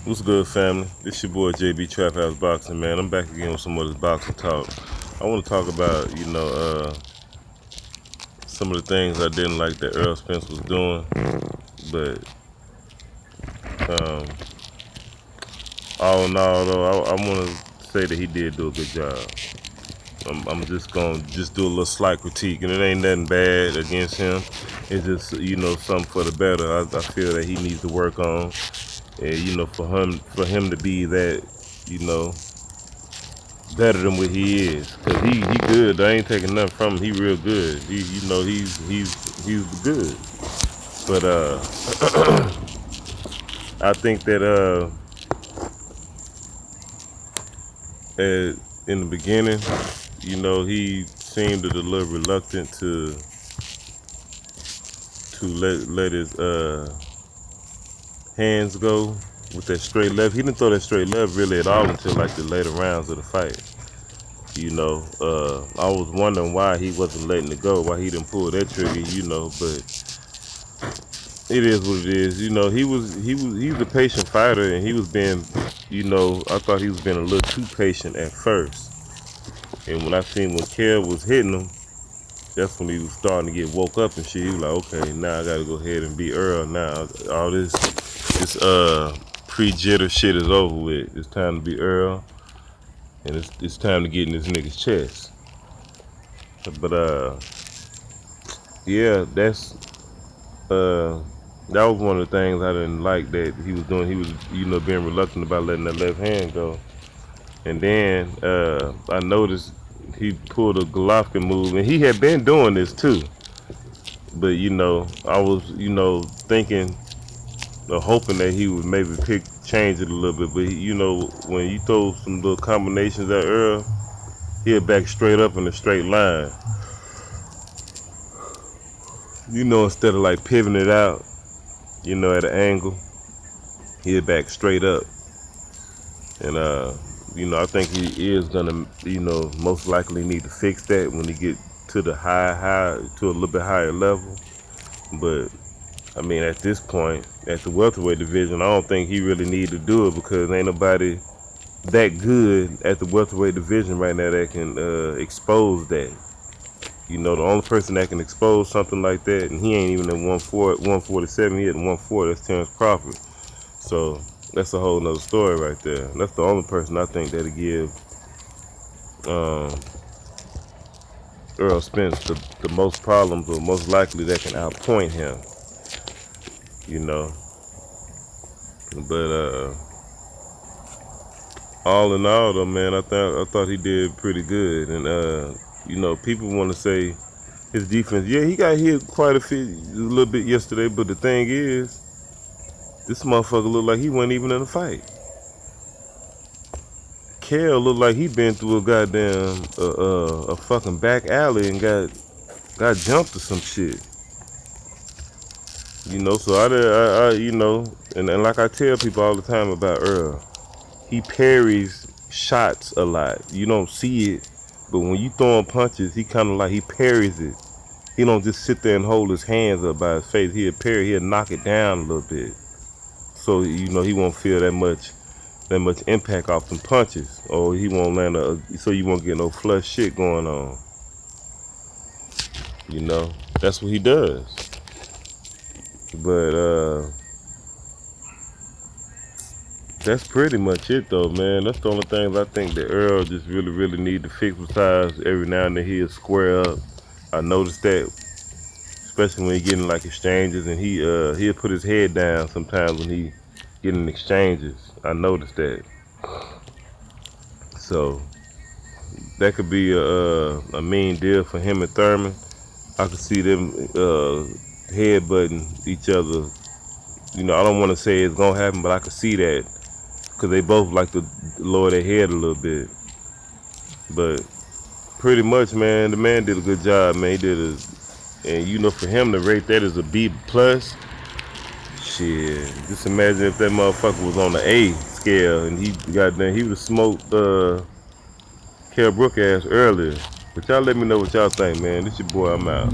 What's good, family? This your boy JB Trap House Boxing, man. I'm back again with some of this boxing talk. I want to talk about, some of the things I didn't like that Errol Spence was doing, but um, all in all, though, I want to say that he did do a good job. I'm just gonna do a little slight critique, and it ain't nothing bad against him. It's just something for the better. I feel that he needs to work on, and for him to be that, you know. better than what he is. Cause he good. I ain't taking nothing from him. He real good. He's good. But I think that in the beginning, he seemed a little reluctant to let his hands go with that straight left. He didn't throw that straight left really at all until like the later rounds of the fight. I was wondering why he wasn't letting it go, why he didn't pull that trigger, but it is what it is. He's a patient fighter, and he was being, I thought he was being a little too patient at first. And when I seen when Kev was hitting him, that's when he was starting to get woke up and shit. He was like, okay, now I gotta go ahead and beat Earl. Now all this pre-jitter shit is over with. It's time to be Earl, and it's time to get in this nigga's chest. But yeah, that was one of the things I didn't like that he was doing. He was, being reluctant about letting that left hand go. And then I noticed he pulled a Golovkin move, and he had been doing this too. But I was, thinking or hoping that he would maybe change it a little bit. But when you throw some little combinations at Earl, he'll back straight up in a straight line. Instead of like pivoting it out, at an angle, he'll back straight up. And I think he is gonna, most likely need to fix that when he get to the to a little bit higher level. But I mean, at this point, at the welterweight division, I don't think he really need to do it because ain't nobody that good at the welterweight division right now that can expose that. The only person that can expose something like that, and he ain't even at 147, he at 140, that's Terrence Crawford. So that's a whole nother story right there. That's the only person I think that'll give Errol Spence the most problems, or most likely that can outpoint him. But all in all, though, man, I thought he did pretty good. And people want to say his defense. Yeah, he got hit quite a little bit yesterday. But the thing is, this motherfucker looked like he wasn't even in a fight. Kel looked like he been through a goddamn a fucking back alley and got jumped or some shit. So and like I tell people all the time about Earl, he parries shots a lot. You don't see it, but when you throwing punches, he kind of like he parries it. He don't just sit there and hold his hands up by his face. He'll parry, he'll knock it down a little bit. So he won't feel that much impact off them punches, or he won't so you won't get no flush shit going on. That's what he does. But that's pretty much it though, man. That's the only things I think that Earl just really, really need to fix. Besides, every now and then he'll square up. I noticed that, especially when he getting like exchanges, and he'll put his head down sometimes when he getting exchanges. I noticed that. So that could be a mean deal for him and Thurman. I could see them headbutting each other. I don't want to say it's gonna happen, but I could see that because they both like to lower their head a little bit. But pretty much, man, the man did a good job, man. He did and for him to rate that as a B plus, shit. Just imagine if that motherfucker was on the A scale and he would have smoked Kell Brook ass earlier. But y'all let me know what y'all think, man. This your boy, I'm out.